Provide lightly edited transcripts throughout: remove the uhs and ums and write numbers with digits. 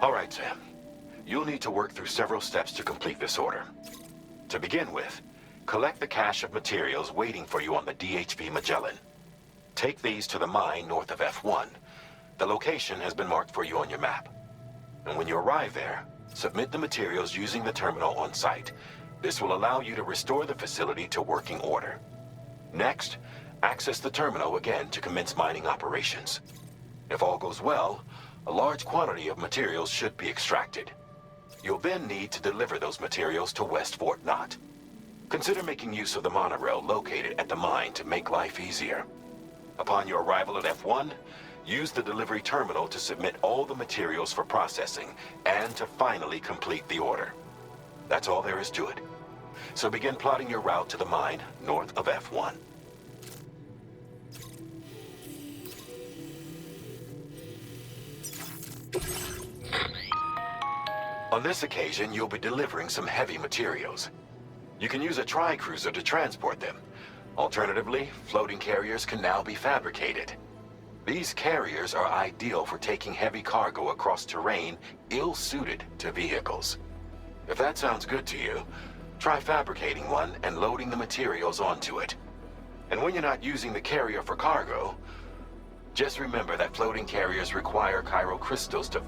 All right, Sam. You'll need to work through several steps to complete this order. To begin with, collect the cache of materials waiting for you on the DHV Magellan. Take these to the mine north of F1. The location has been marked for you on your map. And when you arrive there, submit the materials using the terminal on site. This will allow you to restore the facility to working order. Next, access the terminal again to commence mining operations. If all goes well, a large quantity of materials should be extracted. You'll then need to deliver those materials to West Fort Knott. Consider making use of the monorail located at the mine to make life easier. Upon your arrival at F1, use the delivery terminal to submit all the materials for processing and to finally complete the order. That's all there is to it. So begin plotting your route to the mine north of F1. On this occasion, you'll be delivering some heavy materials. You can use a tri-cruiser to transport them. Alternatively, floating carriers can now be fabricated. These carriers are ideal for taking heavy cargo across terrain ill-suited to vehicles. If that sounds good to you, try fabricating one and loading the materials onto it. And when you're not using the carrier for cargo, just remember that floating carriers require chiral crystals to...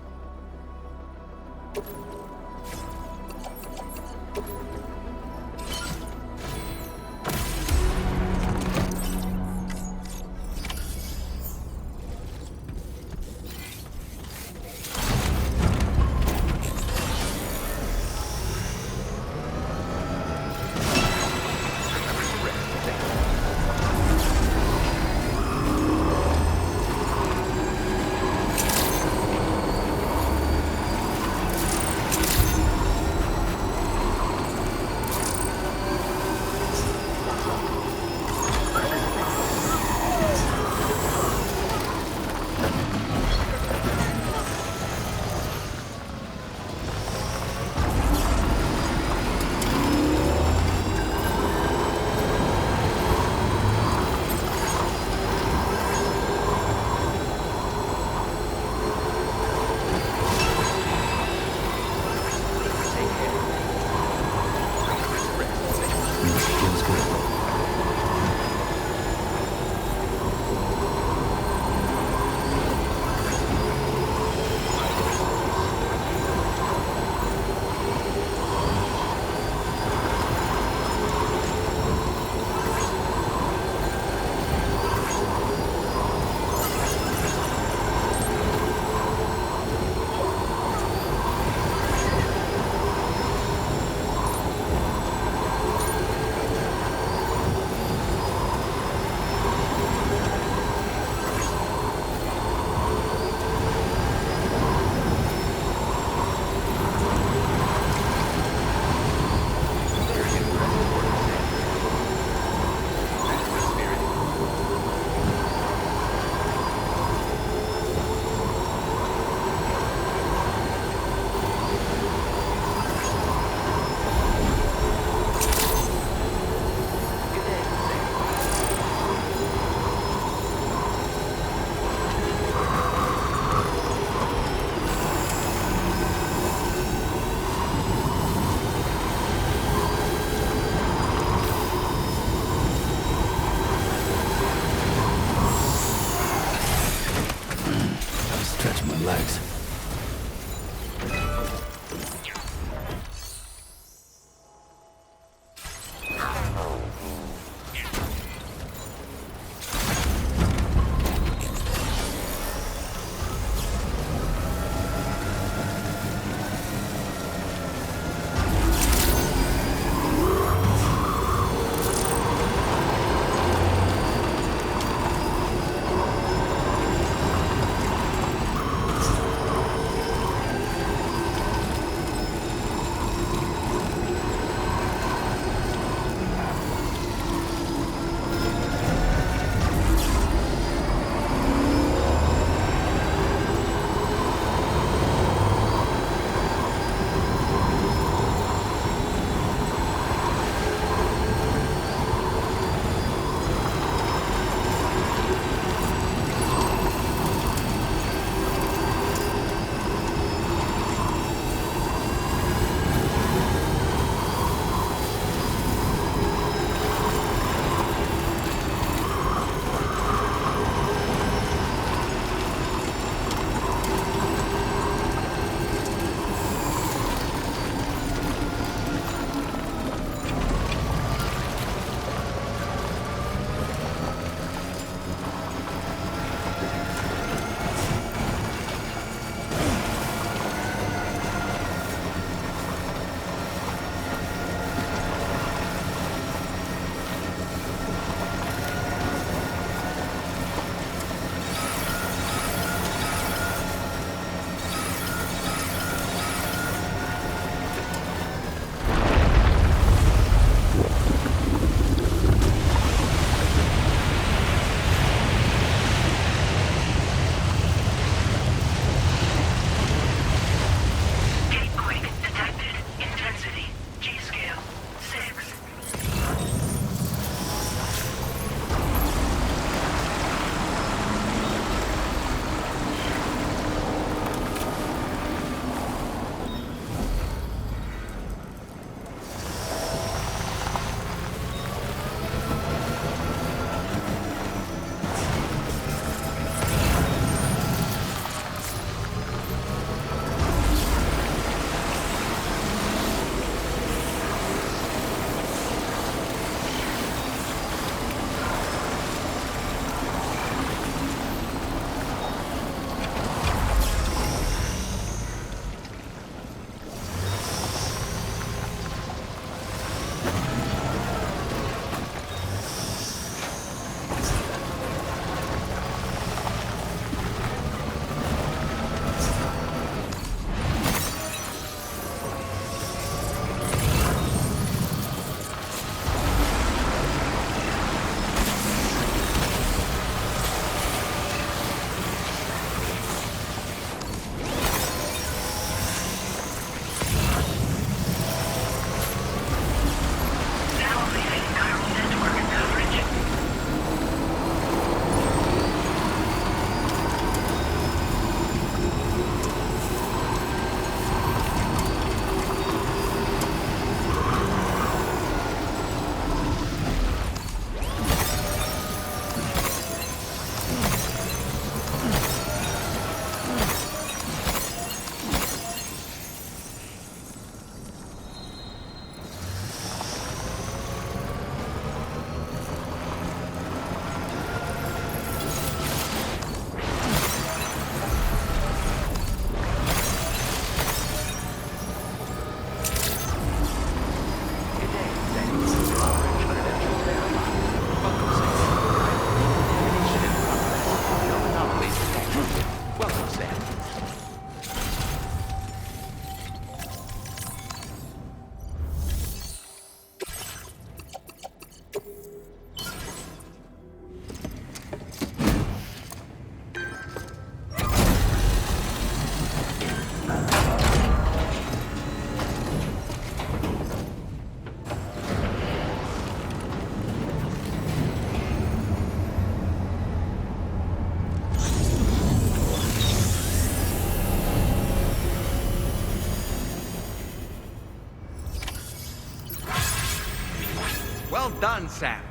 done, Sam.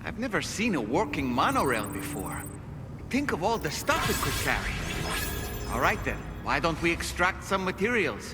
I've never seen a working monorail before. Think of all the stuff it could carry. All right then, why don't we extract some materials?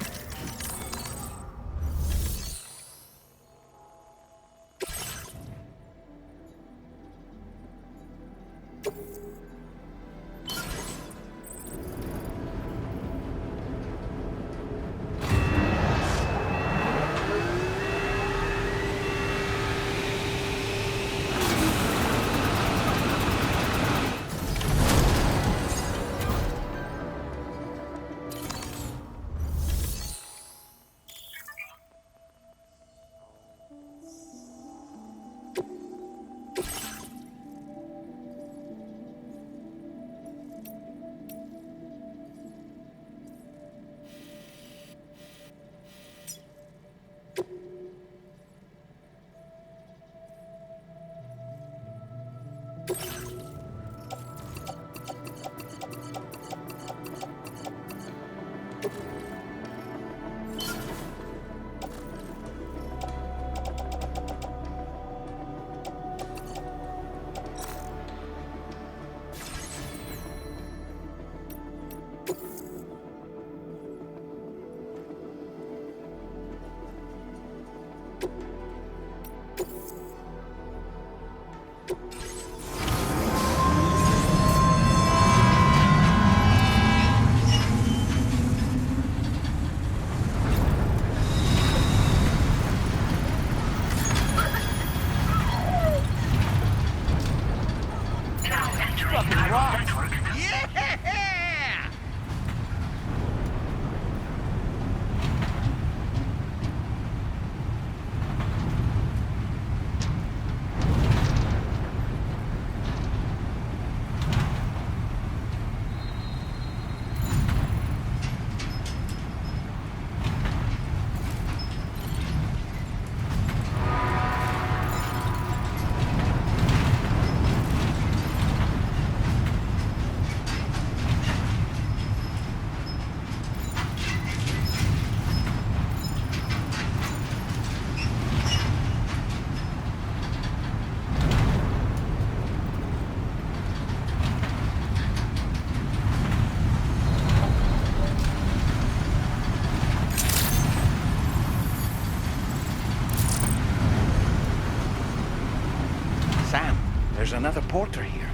There's another porter here.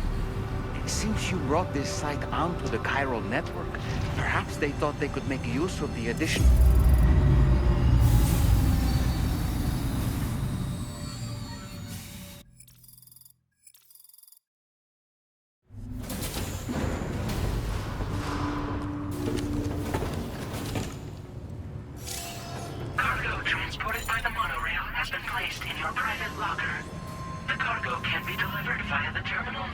It seems you brought this site onto the chiral network. Perhaps they thought they could make use of the addition. Cargo transported by the monorail has been placed in your private locker. The cargo can be delivered via the terminal.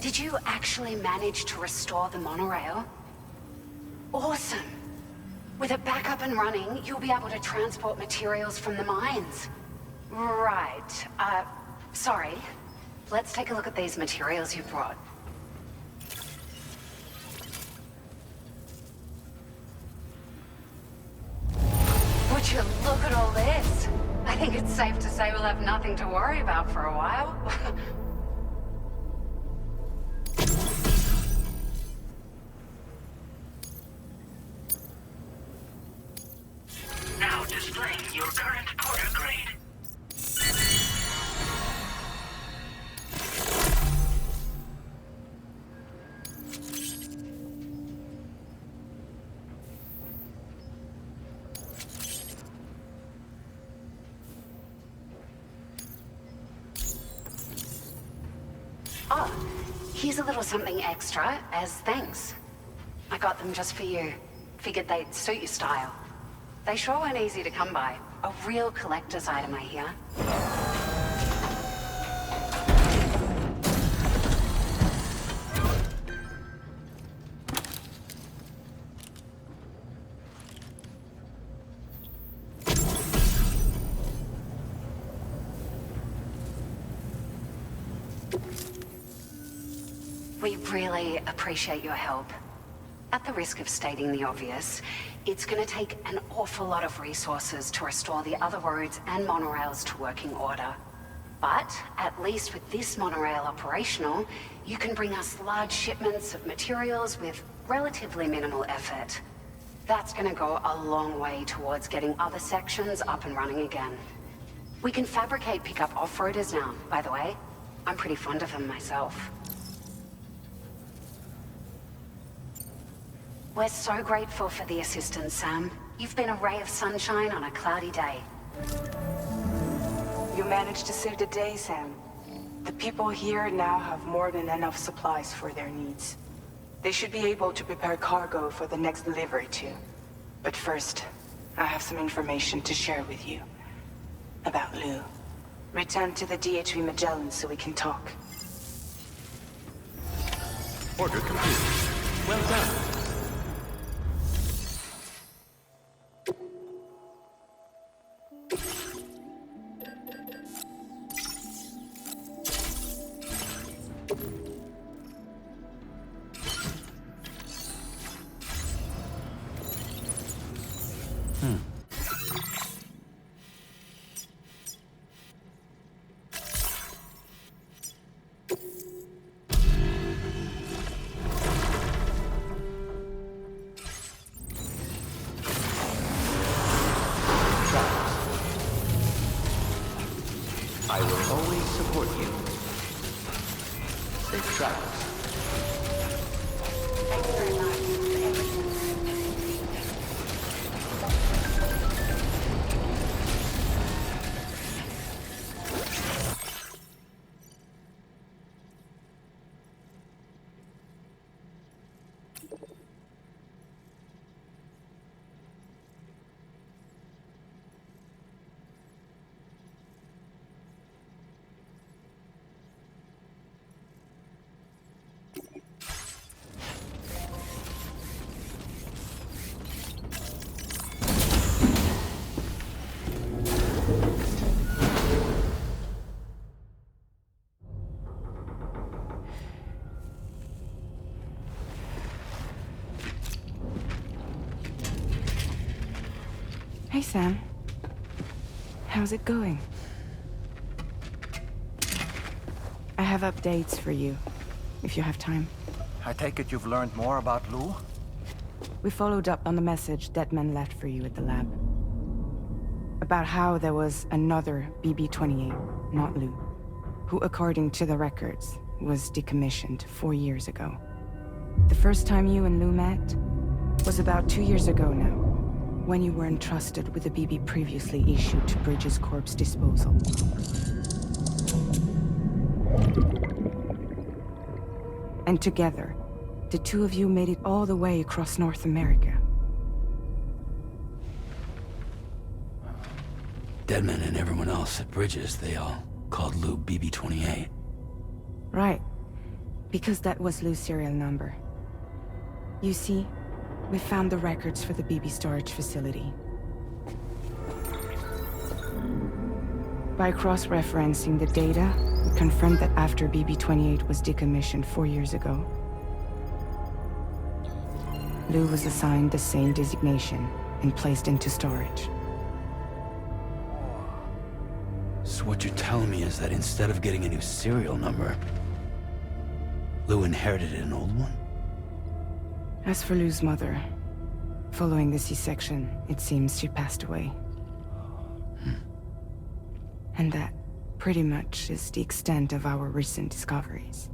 Did you actually manage to restore the monorail? Awesome! With it back up and running, you'll be able to transport materials from the mines. Right. Sorry. Let's take a look at these materials you brought. Would you look at all this? I think it's safe to say we'll have nothing to worry about for a while. Now displaying your current porter grade. Oh, here's a little something extra as thanks. I got them just for you. Figured they'd suit your style. They sure weren't easy to come by. A real collector's item, I hear. We really appreciate your help. At the risk of stating the obvious, it's gonna take an awful lot of resources to restore the other roads and monorails to working order. But at least with this monorail operational, you can bring us large shipments of materials with relatively minimal effort. That's gonna go a long way towards getting other sections up and running again. We can fabricate pickup off-roaders now, by the way. I'm pretty fond of them myself. We're so grateful for the assistance, Sam. You've been a ray of sunshine on a cloudy day. You managed to save the day, Sam. The people here now have more than enough supplies for their needs. They should be able to prepare cargo for the next delivery too. But first, I have some information to share with you. About Lou. Return to the DHV Magellan so we can talk. Order complete. Well done. I will always support you. Safe travels. Thanks very much for everything. Hey, Sam. How's it going? I have updates for you, if you have time. I take it you've learned more about Lou? We followed up on the message Deadman left for you at the lab. About how there was another BB-28, not Lou, who, according to the records, was decommissioned 4 years ago. The first time you and Lou met was about 2 years ago now, when you were entrusted with the BB previously issued to Bridges Corp's disposal. And together, the two of you made it all the way across North America. Deadman and everyone else at Bridges, they all called Lou BB-28. Right. Because that was Lou's serial number. You see, we found the records for the BB storage facility. By cross-referencing the data, we confirmed that after BB-28 was decommissioned 4 years ago, Lou was assigned the same designation and placed into storage. So what you're telling me is that instead of getting a new serial number, Lou inherited an old one? As for Lou's mother, following the C-section, it seems she passed away. And that, pretty much, is the extent of our recent discoveries.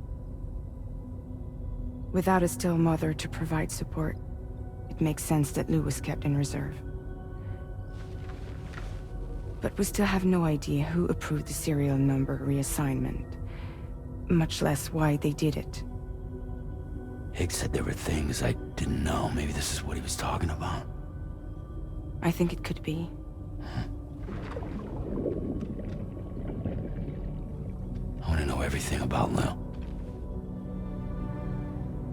Without a still mother to provide support, it makes sense that Lou was kept in reserve. But we still have no idea who approved the serial number reassignment, much less why they did it. Higgs said there were things I didn't know. Maybe this is what he was talking about. I think it could be. I want to know everything about Lou.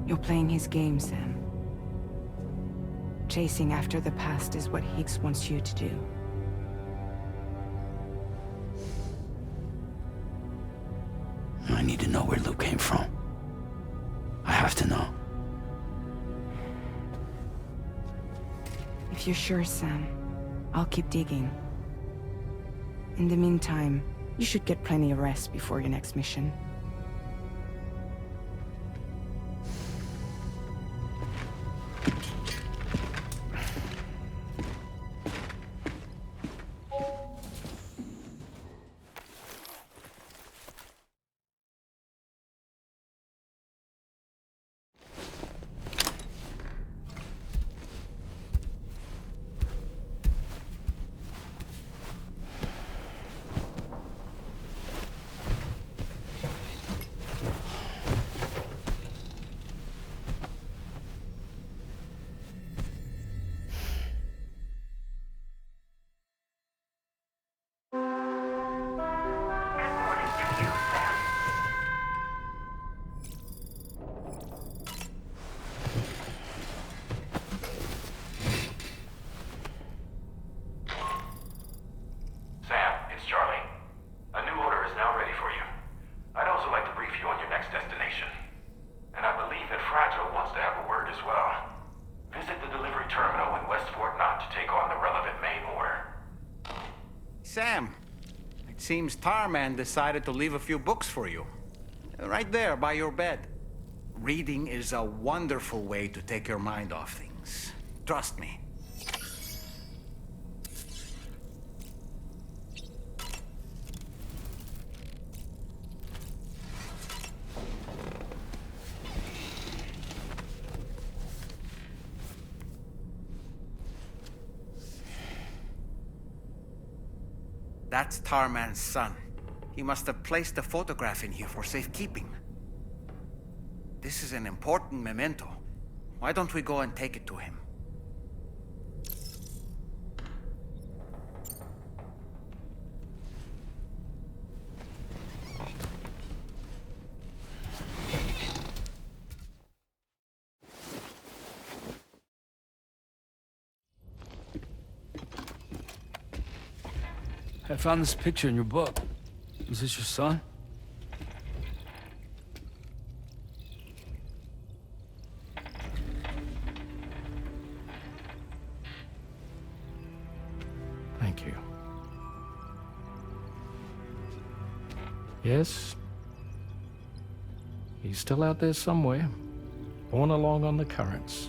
You're playing his game, Sam. Chasing after the past is what Higgs wants you to do. I need to know where Lou came from. have to know. If you're sure, Sam, I'll keep digging. In the meantime, you should get plenty of rest before your next mission. Sam, it seems TARMAN decided to leave a few books for you. Right there, by your bed. Reading is a wonderful way to take your mind off things. Trust me. That's Tarman's son. He must have placed a photograph in here for safekeeping. This is an important memento. Why don't we go and take it to him? I found this picture in your book. Is this your son? Thank you. Yes. He's still out there somewhere, borne along on the currents.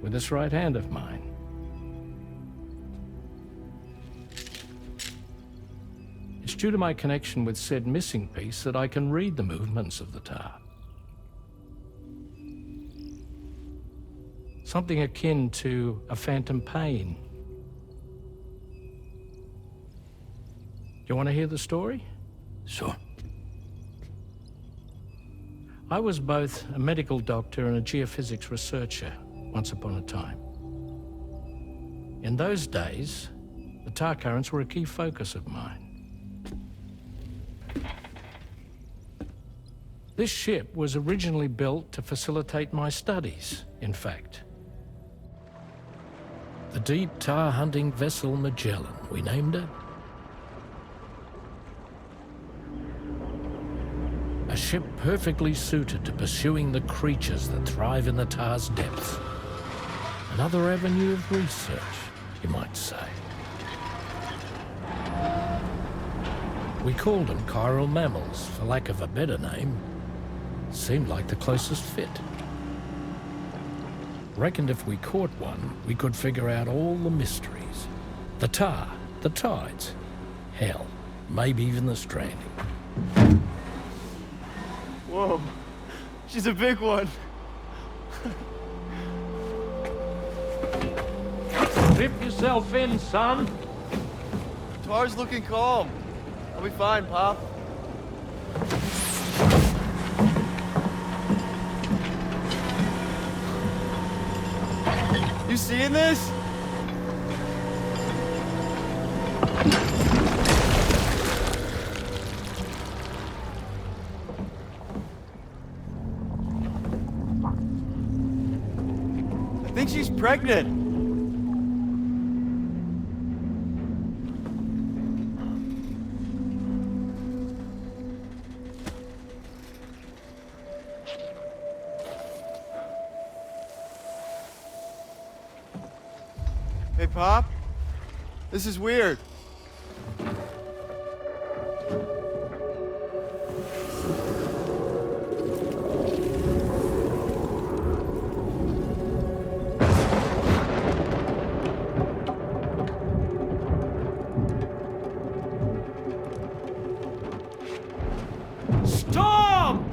With this right hand of mine. It's due to my connection with said missing piece that I can read the movements of the tar. Something akin to a phantom pain. You want to hear the story? Sure. I was both a medical doctor and a geophysics researcher once upon a time. In those days, the tar currents were a key focus of mine. This ship was originally built to facilitate my studies, in fact. The deep tar hunting vessel Magellan, we named it. A ship perfectly suited to pursuing the creatures that thrive in the tar's depths. Another avenue of research, you might say. We called them chiral mammals, for lack of a better name. Seemed like the closest fit. Reckoned if we caught one, we could figure out all the mysteries. The tar, the tides, hell, maybe even the stranding. Whoa, she's a big one. Dip yourself in, son. Tar's looking calm. I'll be fine, Pop. You seeing this? I think she's pregnant. Pop? This is weird. Storm!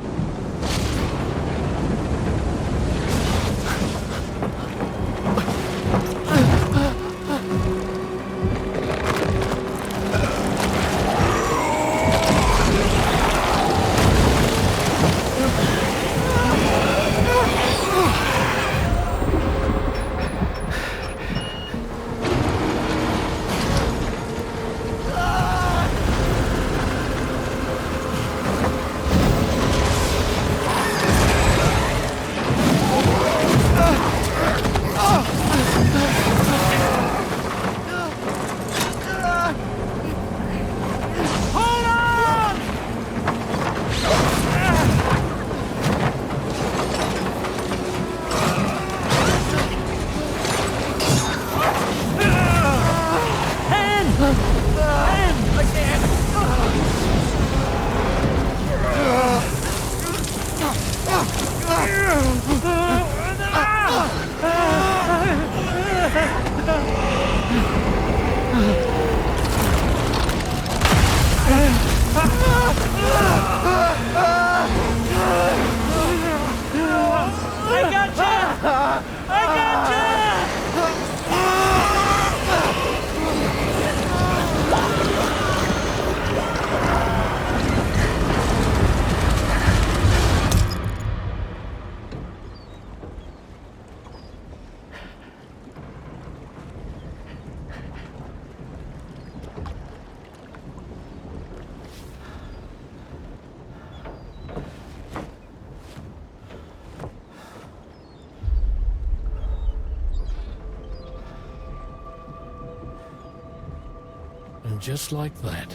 And just like that,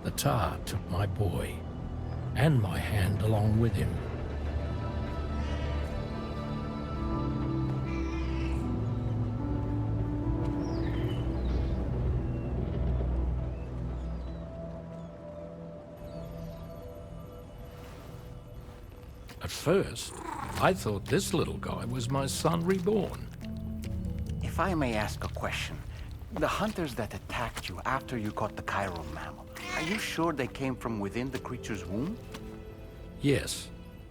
the tar took my boy, and my hand along with him. At first, I thought this little guy was my son reborn. If I may ask a question, the hunters that attacked you after you caught the chiral mammal, are you sure they came from within the creature's womb? Yes.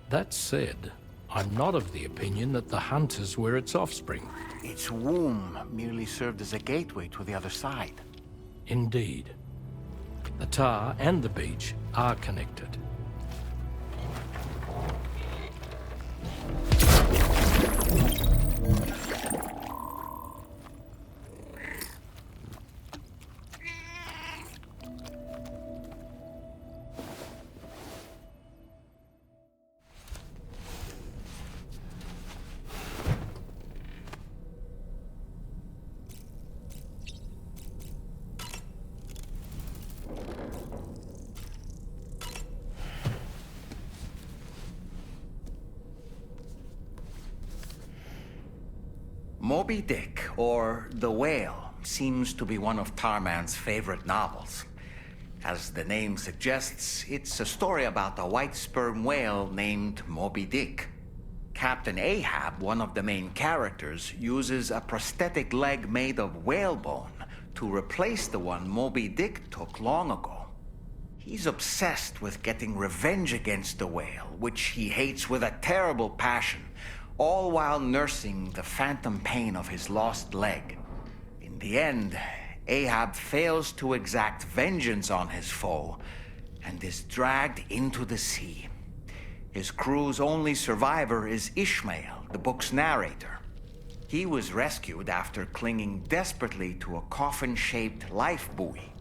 That said, I'm not of the opinion that the hunters were its offspring. Its womb merely served as a gateway to the other side. Indeed. The tar and the beach are connected. Moby Dick, or The Whale, seems to be one of Tarman's favorite novels. As the name suggests, it's a story about a white sperm whale named Moby Dick. Captain Ahab, one of the main characters, uses a prosthetic leg made of whalebone to replace the one Moby Dick took long ago. He's obsessed with getting revenge against the whale, which he hates with a terrible passion, all while nursing the phantom pain of his lost leg. In the end, Ahab fails to exact vengeance on his foe and is dragged into the sea. His crew's only survivor is Ishmael, the book's narrator. He was rescued after clinging desperately to a coffin-shaped life buoy.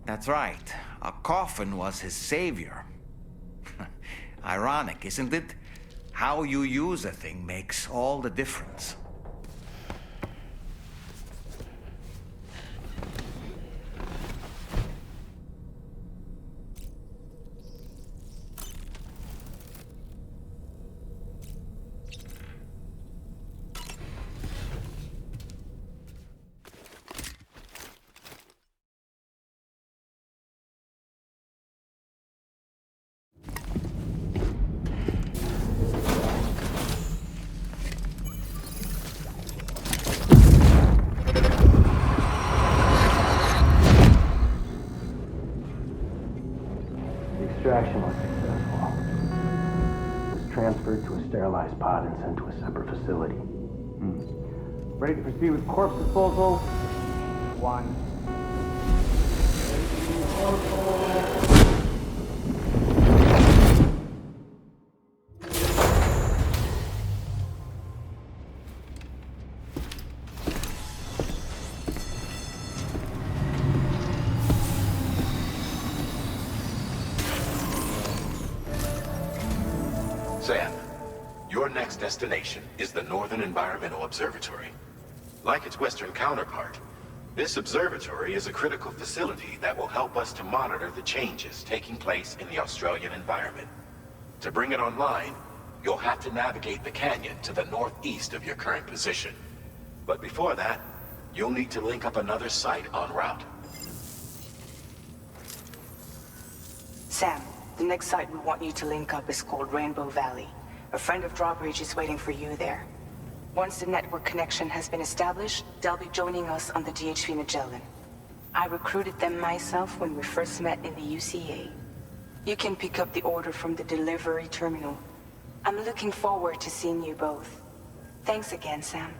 That's right, a coffin was his savior. Ironic, isn't it? How you use a thing makes all the difference. extraction was successful. It was transferred to a sterilized pod and sent to a separate facility. Ready to proceed with corpse disposal? 1. Sam, your next destination is the Northern Environmental Observatory. Like its Western counterpart, this observatory is a critical facility that will help us to monitor the changes taking place in the Australian environment. To bring it online, you'll have to navigate the canyon to the northeast of your current position. But before that, you'll need to link up another site en route. Sam, the next site we want you to link up is called Rainbow Valley. A friend of Drawbridge is waiting for you there. Once the network connection has been established, they'll be joining us on the DHV Magellan. I recruited them myself when we first met in the UCA. You can pick up the order from the delivery terminal. I'm looking forward to seeing you both. Thanks again, Sam.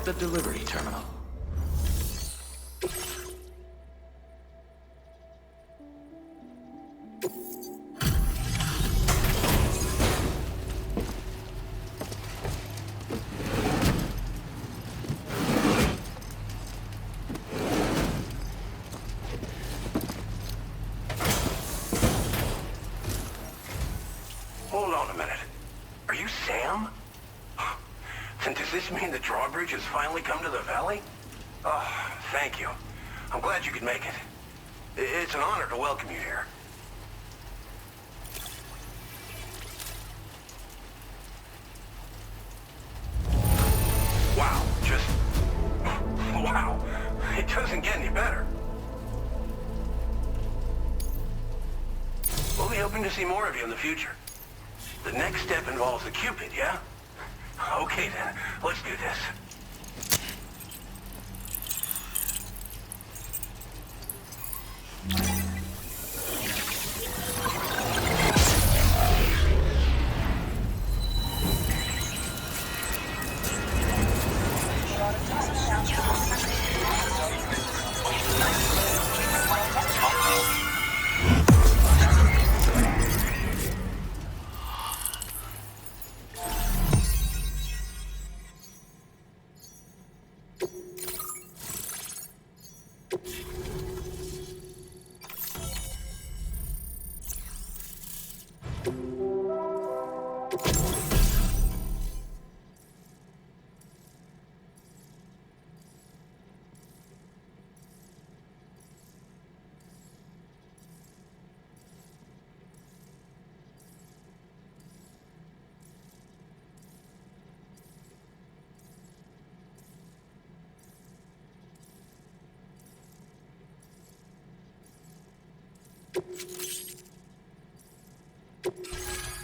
the delivery terminal. Hold on a minute. Are you Sam? And does this mean the drawbridge has finally come to the valley? Oh, thank you. I'm glad you could make it. It's an honor to welcome you here. Wow, just... wow. It doesn't get any better. We'll be hoping to see more of you in the future. The next step involves the Cupid, yeah? Okay then, let's do this.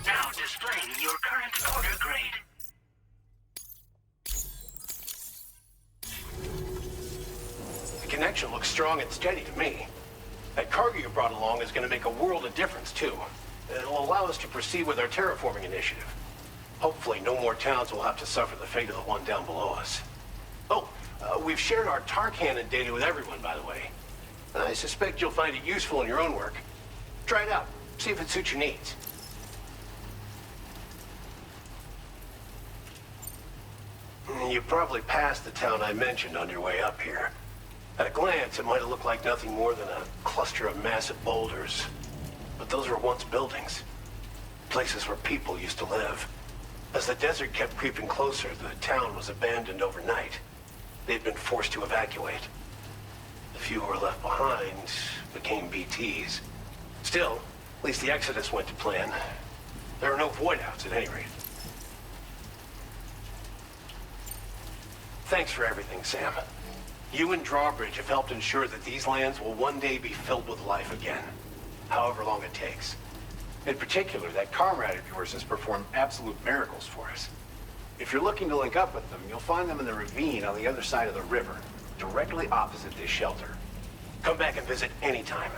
Now displaying your current order grade. The connection looks strong and steady to me. That cargo you brought along is going to make a world of difference, too. It'll allow us to proceed with our terraforming initiative. Hopefully, no more towns will have to suffer the fate of the one down below us. Oh, we've shared our tar cannon data with everyone, by the way. I suspect you'll find it useful in your own work. Try it out. See if it suits your needs. You probably passed the town I mentioned on your way up here. At a glance, it might have looked like nothing more than a cluster of massive boulders. But those were once buildings. Places where people used to live. As the desert kept creeping closer, the town was abandoned overnight. They'd been forced to evacuate. The few who were left behind became BTs. Still, at least the exodus went to plan. There are no void-outs at any rate. Thanks for everything, Sam. You and Drawbridge have helped ensure that these lands will one day be filled with life again, however long it takes. In particular, that comrade of yours has performed absolute miracles for us. If you're looking to link up with them, you'll find them in the ravine on the other side of the river, directly opposite this shelter. Come back and visit anytime.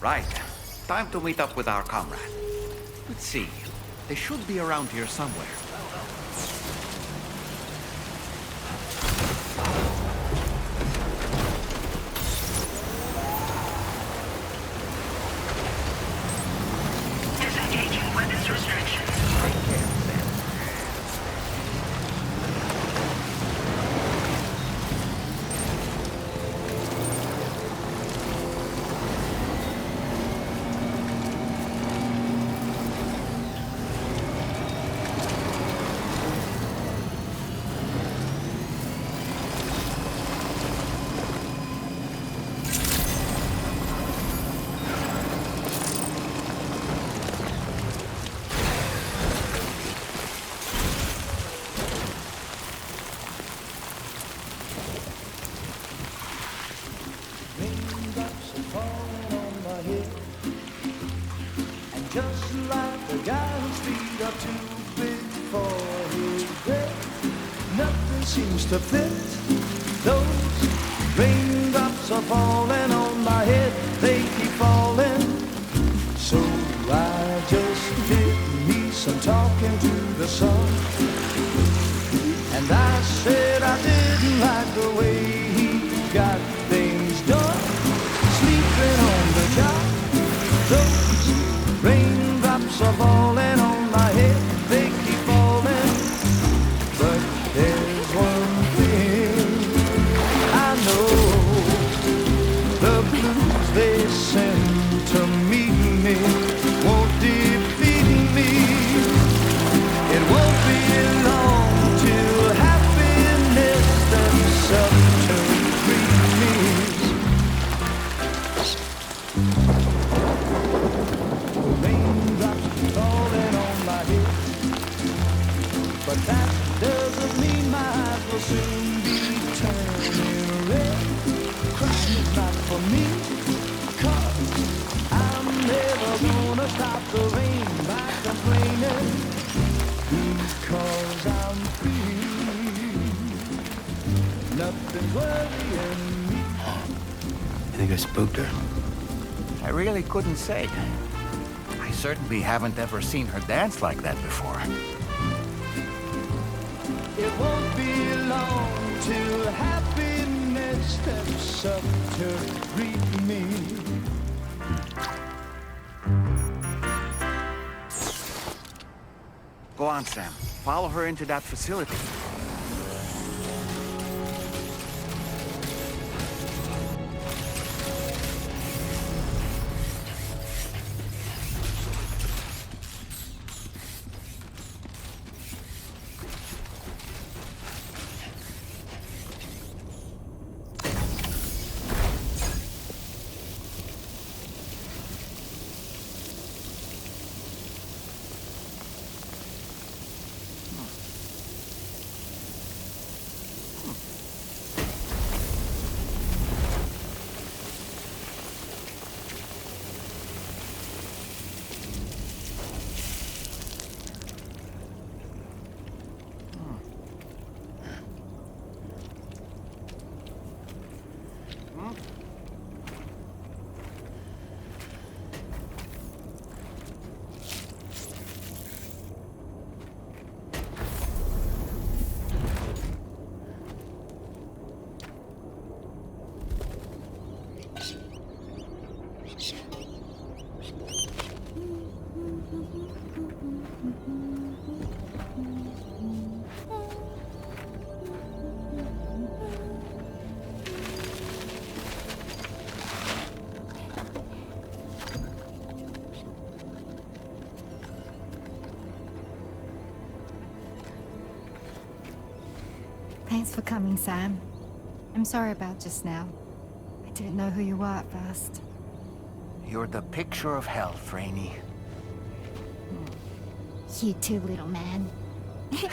Right. Time to meet up with our comrade. Let's see. They should be around here somewhere. Disengaging weapons restrictions. Just like the guy whose feet are too big for his bed, nothing seems to fit. Those raindrops are falling on my head, they keep falling. So I just did me some talking to the sun, and I said I didn't like the way he got things done. Sleeping on the job, those raindrops are falling on my head. They keep falling, but there's one thing I know. The blues they send to meet me won't defeat me. It won't be long till happiness themselves to greet me. Raindrops falling on my head, but that doesn't mean my eyes will soon be turning red. Crying is not for me, 'cause I'm never gonna stop the rain by complaining, because I'm free. Nothing's worrying me. You think I spooked her? I really couldn't say. I certainly haven't ever seen her dance like that before. It won't be long till happiness steps up to greet me. Go on, Sam. Follow her into that facility. Thanks for coming, Sam. I'm sorry about just now. I didn't know who you were at first. You're the picture of health, Rainey. You too, little man. You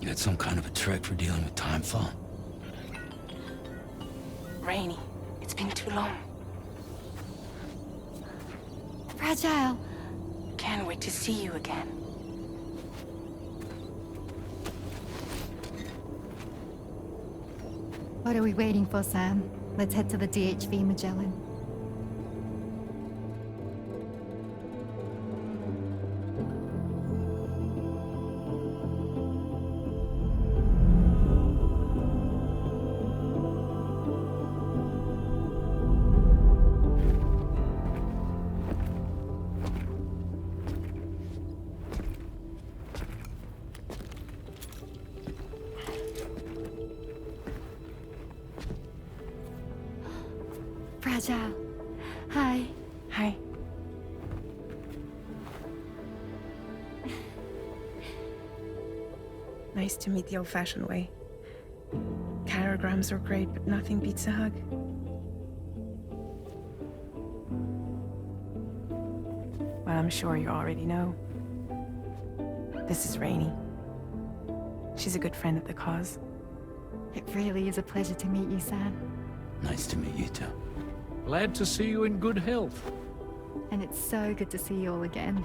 had some kind of a trick for dealing with timefall? Rainey, it's been too long. Fragile. Can't wait to see you again. What are we waiting for, Sam? Let's head to the DHV Magellan. Fragile. Hi. Hi. Nice to meet the old-fashioned way. Carograms are great, but nothing beats a hug. Well, I'm sure you already know. This is Rainey. She's a good friend of the cause. It really is a pleasure to meet you, Sam. Nice to meet you too. Glad to see you in good health. And it's so good to see you all again.